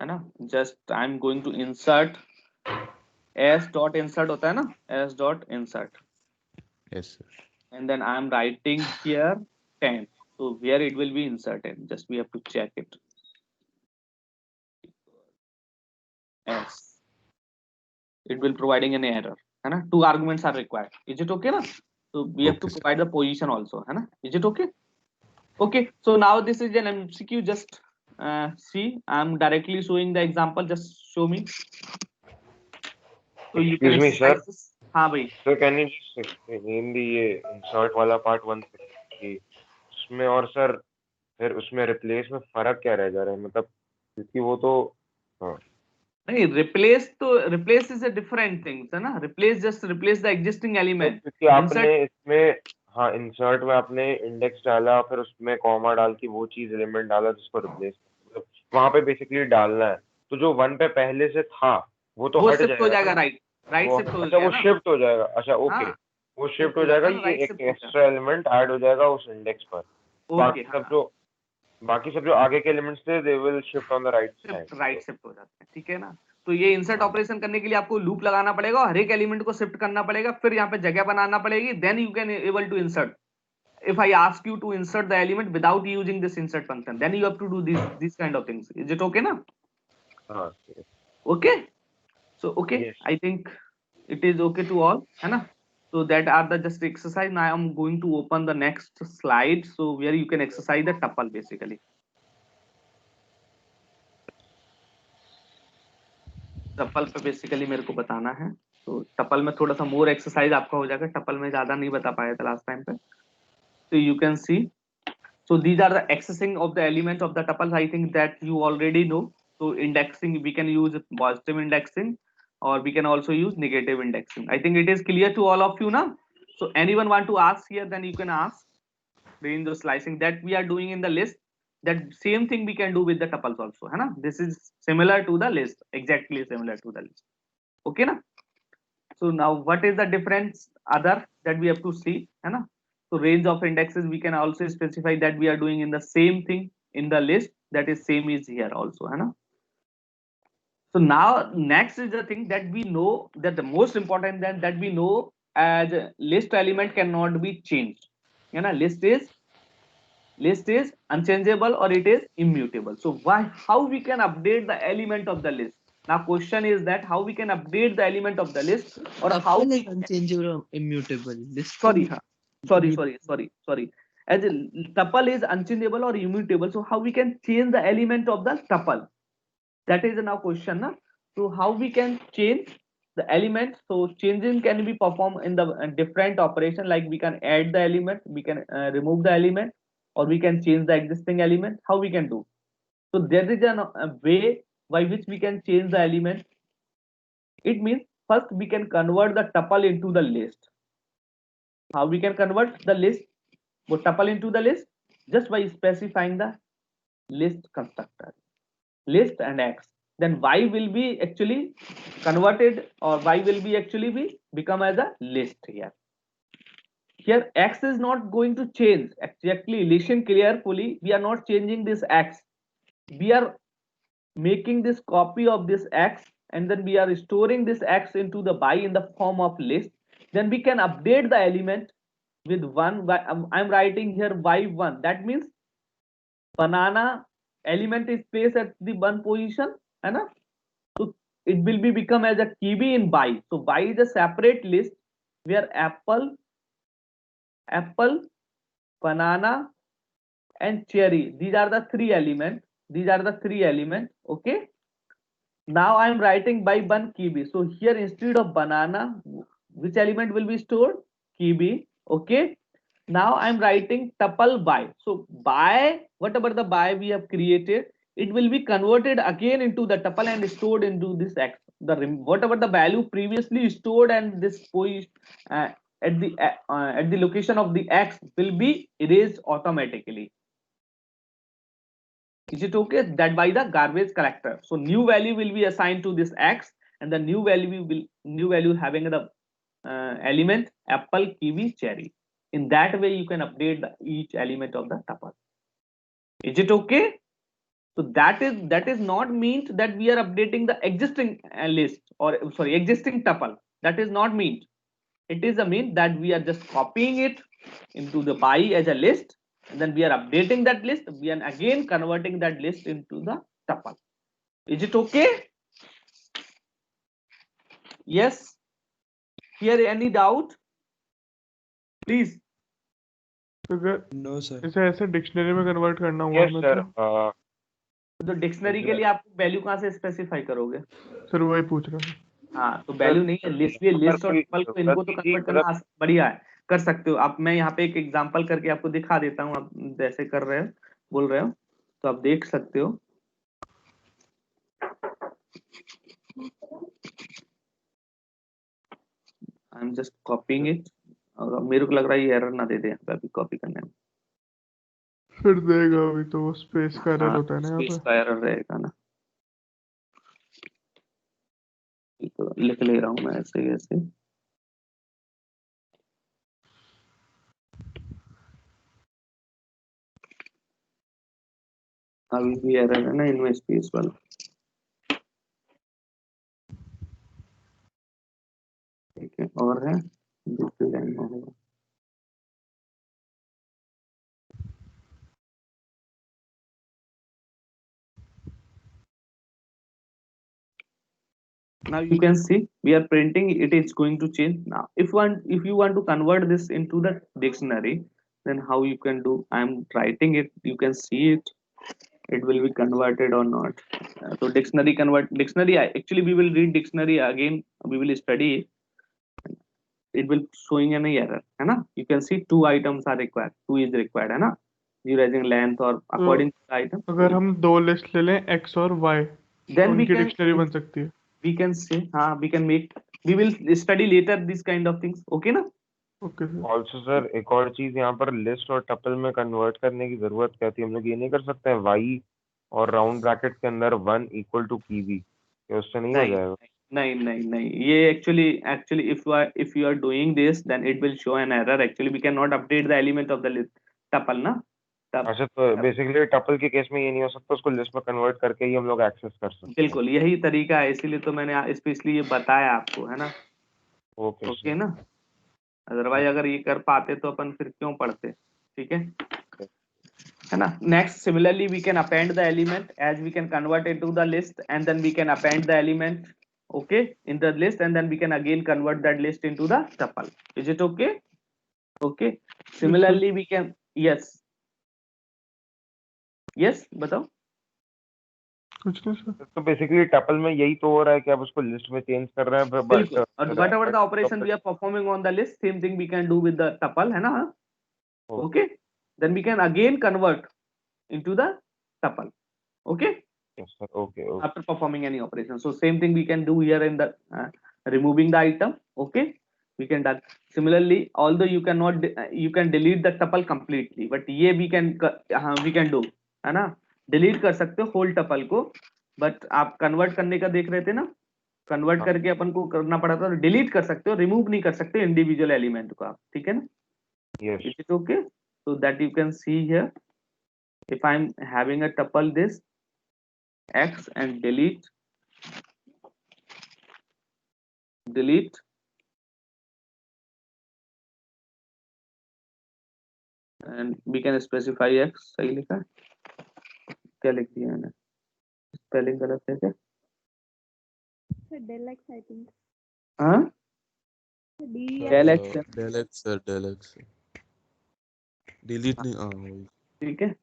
है ना. Just I'm going to insert s dot insert होता है ना, s dot insert, Yes, sir. and then I'm writing here 10. So where it will be inserted, just we have to check it. S, it will providing an error, है ना. 2 arguments are required. Is it okay ना? So we have to Okay, sir. provide the position also, है ना. Is it okay? Okay, so now this is an MCQ. Just see, I'm directly showing the example. Just show me. So you can Excuse me, sir. exercise this. हाँ भाई. Sir, can you just explain the ये insert वाला part 1 कि उसमें और sir फिर उसमें replace में फर्क क्या रह जा रहा है, मतलब क्योंकि वो तो हाँ. नहीं, replace is a different thing, है ना. Replace the existing element. क्योंकि आपने इसमें हाँ insert में आपने index डाला, फिर उसमें comma डाल के वो चीज element डाला जिसको replace, वहाँ पे basically डालना है. तो जो 1 पे पहले से था वो तो हट shift हो जाएगा, right shift हो अच्छा, वो जाएगा. शिफ्ट हो जाएगा. अच्छा, ओके, वो शिफ्ट हो जाएगा. ये एक एक्स्ट्रा एलिमेंट ऐड हो जाएगा उस इंडेक्स पर. बाकी सब जो आगे के एलिमेंट्स थे they will shift on the right side, shift हो जाते हैं. ठीक है ना. तो ये इंसर्ट ऑपरेशन करने के लिए आपको लूप लगाना पड़ेगा और हर एक एलिमेंट को शिफ्ट करना पड़ेगा, फिर यहाँ पे जगह बनाना पड़ेगी, then you can able to insert. If I ask you to insert the element without using this insert function, then you have to do these kind of things. Is it okay na? हाँ. Okay. So okay, yes. I think it is okay to all, है ना. So that are the just exercise. Now I am going to open the next slide, so where you can exercise the tuple basically. Tuple पे basically मेरे को बताना है. तो tuple में थोड़ा सा मोर एक्सरसाइज आपका हो जाएगा. टपल में ज्यादा नहीं बता पाया था लास्ट टाइम पे. So you can see, so these are the accessing of the elements of the tuples. I think that you already know. So indexing, we can use positive indexing or we can also use negative indexing. I think it is clear to all of you now. So anyone want to ask here, then you can ask. During the slicing that we are doing in the list, that same thing we can do with the tuples also, है ना. This is similar to the list, exactly similar to the list. Okay na. So now what is the difference other that we have to see, है ना. So range of indexes we can also specify that we are doing in the same thing in the list, that is same is here also, है ना. So now next is the thing that we know, that the most important that we know as list element cannot be changed, है ना. List is unchangeable or it is immutable. So how we can update the element of the list? Now question is that how we can update the element of the list, or how like unchangeable or immutable list. Sorry. As a tuple is unchangeable or immutable, so how we can change the element of the tuple? That is now question, na? So how we can change the element? So changing can be performed in the different operation, like we can add the element, we can remove the element, or we can change the existing element. How we can do? So there is a way by which we can change the element. It means first we can convert the tuple into the list. How we can convert the list, tuple into the list? Just by specifying the list constructor, list and x. Then y will be actually converted, or y will be actually become as a list here. Here x is not going to change. Exactly, listen carefully. We are not changing this x. We are making this copy of this x, and then we are storing this x into the y in the form of list. Then we can update the element with 1. I'm writing here y1. That means banana element is placed at the 1 position, है ना. So it will be become as a kiwi in y. So y is a separate list where apple, banana and cherry, these are the 3 elements. Okay. Now I am writing by 1 kiwi. So here instead of banana, which element will be stored? Kiwi. Okay. Now I am writing tuple by. So by, whatever the by we have created, it will be converted again into the tuple and stored into this x. Whatever the value previously stored and this position at the location of the x will be erased automatically. Is it okay? That by the garbage collector. So new value will be assigned to this x, and the new value having the element apple, kiwi, cherry. In that way, you can update each element of the tuple. Is it okay? So that is not meant that we are updating the existing list, or sorry, existing tuple. That is not meant. It is a mean that we are just copying it into the by as a list, and then we are updating that list. We are again converting that list into the tuple. Is it okay? Yes. Here any doubt? Please. No sir इसे ऐसे dictionary में convert करना हुआ yes हमें sir तो dictionary के लिए आप वैल्यू कहाँ से स्पेसिफाई करोगे? सर वही पूछ रहा हूँ। हाँ, तो वैल्यू नहीं है, लिस्ट भी लिस्ट और टपल को इनको तो कन्वर्ट करना बढ़िया है, कर सकते हो आप। मैं यहाँ पे एक एग्जांपल करके आपको दिखा देता हूँ, आप जैसे कर रहे हो बोल रहे हो तो आप देख सकते हो। I am just copying it, और मेरे को लग रहा है ये एरर ना दे दे यहाँ पे अभी कॉपी करने में। फिर देगा अभी तो वो स्पेस का एरर होता है ना यहाँ स्पेस पे। का एरर रहेगा ना, तो लिख ले रहा हूँ मैं ऐसे ही ऐसे। अभी भी एरर है ना इनमें स्पेस वाला। ठीक है, और है दूसरी लाइन में होगा। Now you can see we are printing, it is going to change. Now if you want to convert this into the dictionary, then how you can do? I am writing it, you can see it, it will be converted or not. So dictionary convert dictionary, actually we will read dictionary again, we will study it. It will showing an error है ना, you can see 2 items are required, 2 is required है ना, using length or according to the item. अगर हम दो list ले लें x और y, then तो we उनकी can डिक्शनरी बन सकती है। we can say we can make, we will study later this kind of things, okay ना? Okay sir. ऑल्सो सर एक और चीज यहाँ पर लिस्ट और टपल में कन्वर्ट करने की जरूरत क्या थी? हम लोग ये नहीं कर सकते हैं y और राउंड ब्रैकेट के अंदर 1 इक्वल टू कीवी, ये उससे नहीं हो जाएगा? नहीं, ये actually if you are doing this, then it will show an error. Actually we cannot update the element of the list tuple ना। अच्छा, तो बेसिकली टपल के केस में ये नहीं हो सकता, उसको लिस्ट में कन्वर्ट करके ही हम लोग एक्सेस कर सकते हैं। बिल्कुल यही तरीका है, इसीलिए तो मैंने स्पेशली ये बताया आपको, है ना? ओके ना, अदरवाइज अगर ये कर पाते तो अपन फिर क्यों पढ़ते? ठीक है ना? Next, similarly we can append the element as we can convert it to the list and then we can append the element okay in the list, and then we can again convert that list into the tuple. Is it okay? Similarly we can, yes बताओ। कुछ नहीं sir. तो basically tuple में यही तो हो रहा है कि आप उसको लिस्ट में चेंज कर रहे हैं, बिल्कुल, और whatever the operation we are performing on the list, same thing we can do with the tuple, है ना? Okay, then we can again convert into the tuple. Okay, yes sir, okay. After performing any operation, so same thing we can do here in the removing the item. Okay, we can done. Similarly, although you cannot you can delete the tuple completely, but ये we can do, है ना? Delete कर सकते हो whole tuple को, but आप convert करने का देख रहे थे ना, कन्वर्ट करके अपन को करना पड़ा था, डिलीट कर सकते हो, रिमूव नहीं कर सकते इंडिविजुअल एलिमेंट को आप। ठीक है ना? Yes. Is it okay? So that you can see here, if I am having a tuple this x and delete, and we can specify x। सही लिखा है क्या? लिख दिया मैंने, स्पेलिंग गलत है क्या? del x I think। हाँ, del x del x delete नहीं। ठीक है,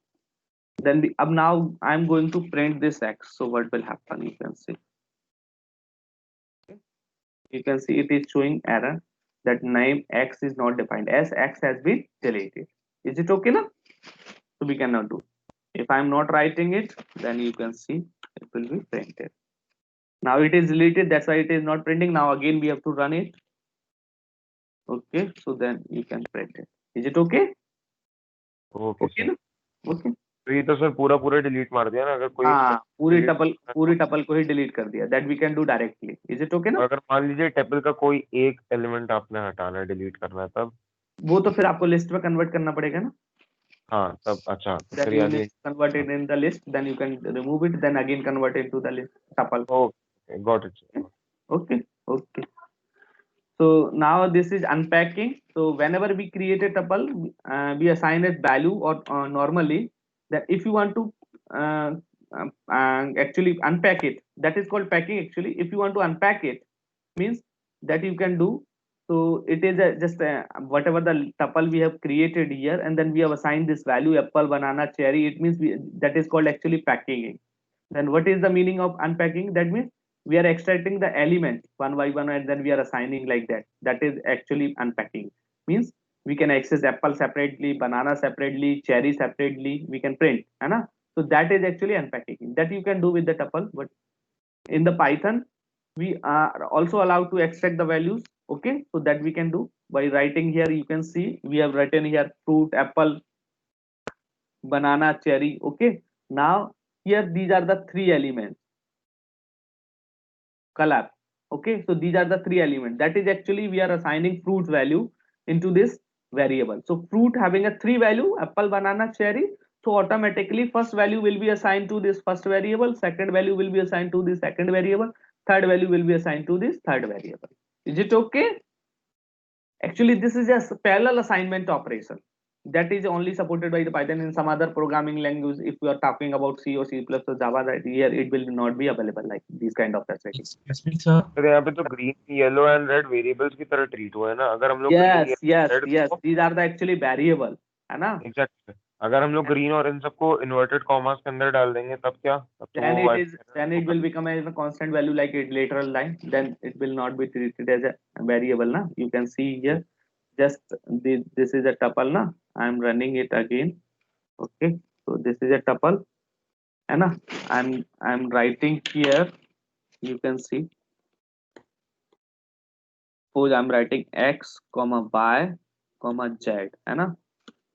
then अब now I am going to print this x, so what will happen? You can see it is showing error that name x is not defined as x has been deleted. Is it okay now? So we cannot do. If I am not writing it, then you can see it will be printed. Now it is deleted, that's why it is not printing. Now again we have to run it. Okay, so then you can print it. Is it okay? Okay. Okay. तो ये तो sir पूरा delete मार दिया ना, अगर कोई हाँ पूरी delete टपल को ही डिलीट कर दिया, that we can do directly. Is it okay no? अगर मान लीजिए टेबल का कोई एक एलिमेंट आपने हटाना है, डिलीट करना है, तब वो तो फिर आपको लिस्ट में कन्वर्ट करना पड़ेगा ना, हाँ तब अच्छा तो that फिर you यानी need to convert it in the list, then you can remove it, then again convert it to the list tuple. Okay got it. Okay. So now this is unpacking. So whenever we create a tuple, we assign it value, or normally that if you want to actually unpack it, that is called packing. Actually, if you want to unpack it, means that you can do. So it is just whatever the tuple we have created here, and then we have assigned this value apple, banana, cherry. It means that is called actually packing. Then what is the meaning of unpacking? That means we are extracting the element one by one, and then we are assigning like that. That is actually unpacking. Means we can access apple separately, banana separately, cherry separately. We can print, है ना? So that is actually unpacking. That you can do with the tuple, but in the Python we are also allowed to extract the values. Okay, so that we can do by writing here. You can see we have written here fruit, apple, banana, cherry. Okay, now here these are the three elements. Collab. Okay, so these are the three elements. That is actually we are assigning fruit value into this variable. So fruit having a three value, apple, banana, cherry. So automatically first value will be assigned to this first variable, second value will be assigned to the second variable, third value will be assigned to this third variable. Is it okay? Actually, this is just parallel assignment operation. That is only supported by the Python. In some other programming language, if we are talking about C or C++ or Java, that here it will not be available like these kind of facilities. Sir यहाँ पे तो green, yellow and red variables की तरह treat हुआ है ना, अगर हम लोग Yes. These are the actually variable, है ना? एग्जैक्ट, अगर हम लोग ग्रीन और इन सबको इन्वर्टेड कॉमास के अंदर डाल देंगे तब क्या, तब तो Then it will become as a constant value like a lateral line. Then it will not be treated as a variable, na? You can see here, just this is a tuple, na? I am running it again. Okay, so this is a tuple, है ना? I'm writing here. You can see. Suppose I'm writing x, y, z, है ना?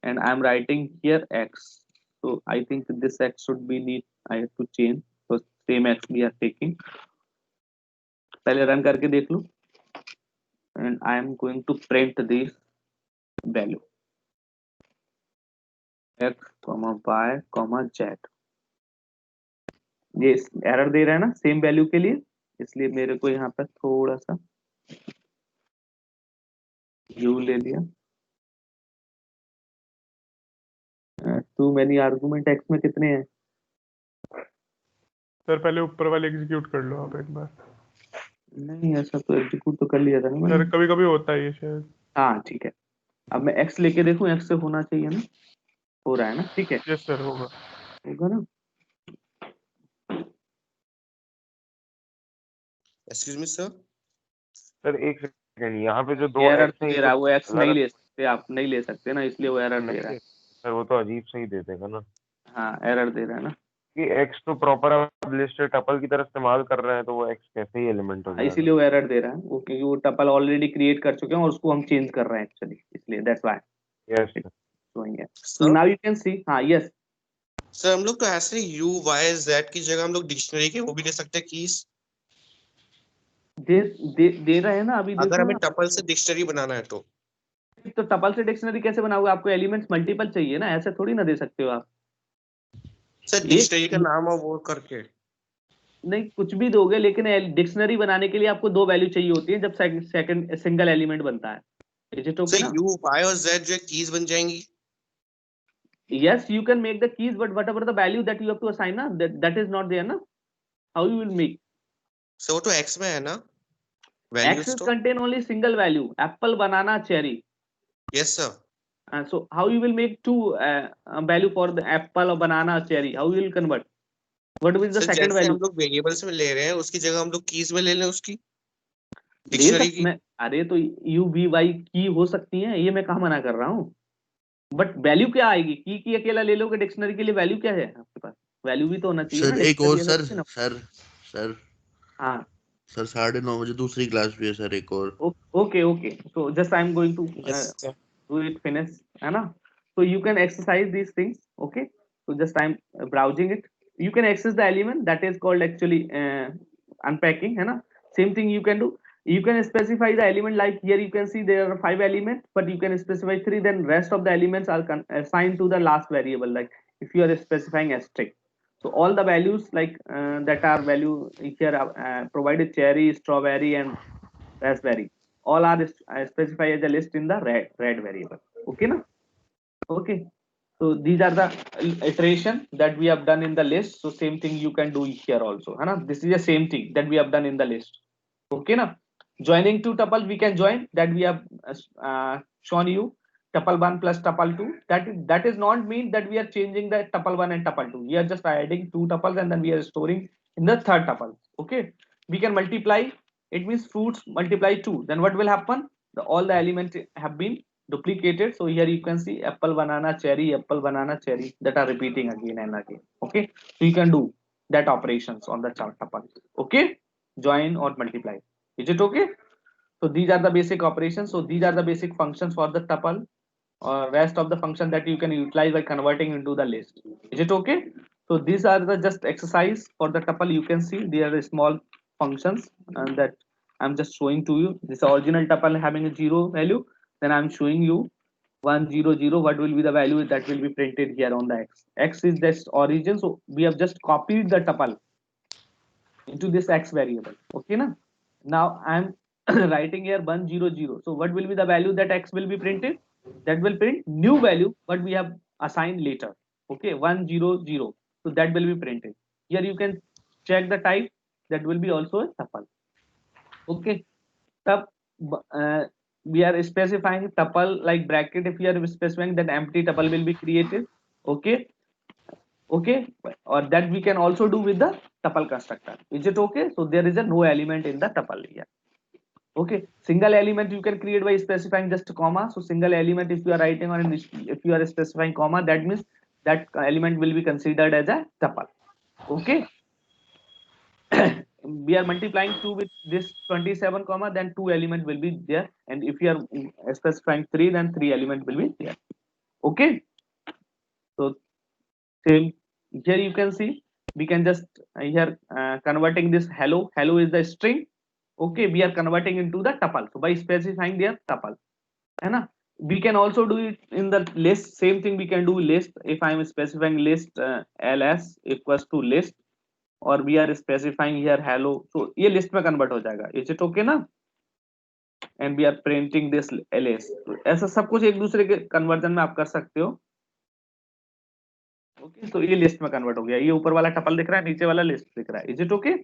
And I'm writing here x. So I think this x should be need. I have to change. So same x we are taking. पहले run करके देख लूं. And I am going to print this value x, y, z. ये error दे रहा है ना same value के लिए, इसलिए मेरे को यहाँ पर थोड़ा सा u ले लिया. टू मेनी आर्गुमेंट x में कितने हैं? सर पहले ऊपर वाले एग्जीक्यूट कर लो आप एक बार. नहीं ऐसा तो एग्जीक्यूट तो कर लिया था ना सर कभी कभी होता है ये शायद. हाँ ठीक है. अब मैं x लेके देखूं, x से होना चाहिए ना, हो रहा है ना? ठीक है. यस सर होगा ना. Excuse me sir. सर एक सेकंड, यहाँ पे जो दो एरर एक्स हैं दे रहा है वो x नहीं ले सकते, आप नहीं ले सकते ना, इसलिए वो एरर दे रहा है. सर वो तो अजीब से ही दे देगा ना. हाँ एरर दे रहा है ना कि x तो प्रॉपर आप लिस्ट टपल की तरह इस्तेमाल कर रहे हैं, तो वो x कैसे ही एलिमेंट हो जाएगा. इसीलिए वो एरर दे रहा है वो, क्योंकि वो टपल ऑलरेडी क्रिएट कर चुके हैं और उसको हम चेंज कर रहे हैं एक्चुअली, इसलिए that's why. Yes showing it. So now you can see. हाँ यस सर हम लोग तो ऐसे u y z की जगह हम लोग डिक्शनरी के वो भी ले सकते हैं कीज. दे रहे हैं ना अभी. अगर हमें टपल से डिक्शनरी बनाना है तो टपल से डिक्शनरी कैसे बनाओगे? आपको एलिमेंट्स मल्टीपल चाहिए ना, ऐसे थोड़ी ना दे सकते हो आप. सर डिक्शनरी का नाम और वो करके नहीं कुछ भी दोगे, लेकिन डिक्शनरी बनाने के लिए आपको दो वैल्यू चाहिए होती है जब सेकंड सिंगल एलिमेंट बनता है. इज इट ओके ना? u y और z जो कीज बन जाएंगी. Yes, you can make the keys, but whatever the value that you have to assign, na, that is not there, na. How you will make? So वो तो x में है ना? X is contain only single value, apple, banana, cherry. Yes sir. So how you will make two value for the apple or banana or cherry? How you will convert? What is the second value? हम लोग variables में ले रहे हैं, उसकी जगह हम लोग कीज में ले लें उसकी डिक्शनरी की. अरे तो u v y की हो सकती है, ये मैं कहाँ मना कर रहा हूँ, बट वैल्यू क्या आएगी? की अकेला ले लोगे, डिक्शनरी के लिए वैल्यू क्या है आपके पास? वैल्यू भी तो होना चाहिए. सर एक और सर हाँ सर 9:30 बजे दूसरी क्लास भी है सर एक और. Okay so just I am going to do it finish, है ना? So you can exercise these things. Okay, So just I'm browsing it. You can access the element, that is called actually unpacking, है ना? Same thing you can do. You can specify the element, like here you can see there are 5 elements, but you can specify 3, then rest of the elements are assigned to the last variable, like if you are specifying asterisk. So all the values like that are value here are provided, cherry, strawberry and raspberry, all are specified as a list in the red variable. Okay na? Okay, so these are the iteration that we have done in the list. So same thing you can do here also, है ना? This is the same thing that we have done in the list. Okay na? Joining two tuple we can join, that we have shown you, tuple 1 plus tuple 2. That is not mean that we are changing the tuple 1 and tuple 2. We are just adding two tuples and then we are storing in the third tuple. Okay, we can multiply. It means fruits multiply 2. Then what will happen? All the elements have been duplicated. So here you can see apple, banana, cherry, apple, banana, cherry, that are repeating again and again. Okay, so you can do that operations on the tuple. Okay, join or multiply. Is it okay? So these are the basic operations. So these are the basic functions for the tuple, or rest of the function that you can utilize by converting into the list. Is it okay? So these are the just exercise for the tuple. You can see there are small functions and that I'm just showing to you. This original tuple having a 0 value, then I'm showing you 1 0 0. What will be the value that will be printed here on the x? X is this origin, so we have just copied the tuple into this x variable. Okay na? Now I'm writing here 1 0 0. So what will be the value that x will be printed? That will print new value but we have assigned later. Okay, 1 0 0. So that will be printed. Here you can check the type, that will be also a tuple. Okay, we are specifying tuple like bracket. If you are specifying that empty tuple will be created. Okay, or that we can also do with the tuple constructor. Is it okay? So there is a no element in the tuple here. Okay, single element you can create by specifying just a comma. So single element, if you are writing on, if you are specifying comma, that means that element will be considered as a tuple. Okay. We are multiplying 2 with this 27 comma, then 2 element will be there, and if you are specifying 3, then 3 element will be there. Okay, so same here you can see, we can just here converting this hello is the string. Okay, we are converting into the tuple, so by specifying their tuple, है ना? We can also do it in the list. Same thing we can do list. If I am specifying list ls equals to list, और we are specifying here hello, so ये list में convert हो जाएगा. Is it okay ना? And we are printing this ls. तो ऐसा सब कुछ एक दूसरे के conversion में आप कर सकते हो. Okay, तो ये list में convert हो गया. ये ऊपर वाला tuple दिख रहा है, नीचे वाला list दिख रहा है. Is it okay?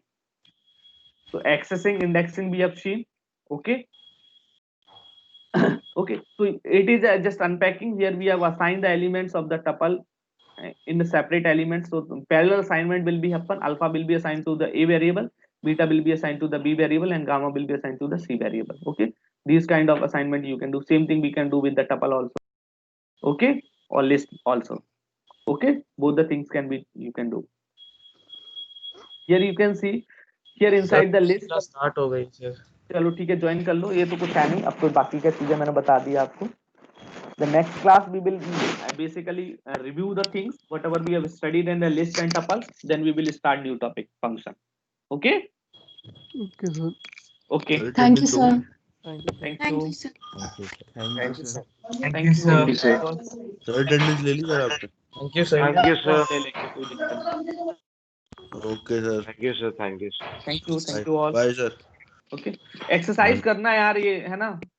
So accessing, indexing we have seen. Okay. Okay, so it is just unpacking. Here we have assigned the elements of the tuple in the separate elements. So parallel assignment will be happen. Alpha will be assigned to the a variable, beta will be assigned to the b variable, and gamma will be assigned to the c variable. Okay, these kind of assignment you can do. Same thing we can do with the tuple also. Okay, or list also. Okay, both the things can be, you can do. Here you can see, here inside the list start हो गई sir. चलो ठीक है, join कर लो. ये तो कुछ है नहीं, अब तो बाकी क्या चीजें मैंने बता दी आपको. The next class we will basically review the things whatever we have studied in the list and tuples. Then we will start new topic function. Okay. Okay sir. Okay. Thank you sir. Thank you. sir. Thank you sir. Thank you sir. Sir attendance ले ली sir आपने? Thank you sir. Thank you, sir. Okay sir. Thank you, sir. Thank you, sir. Thank you all. Bye sir. Okay, exercise करना यार, ये है ना,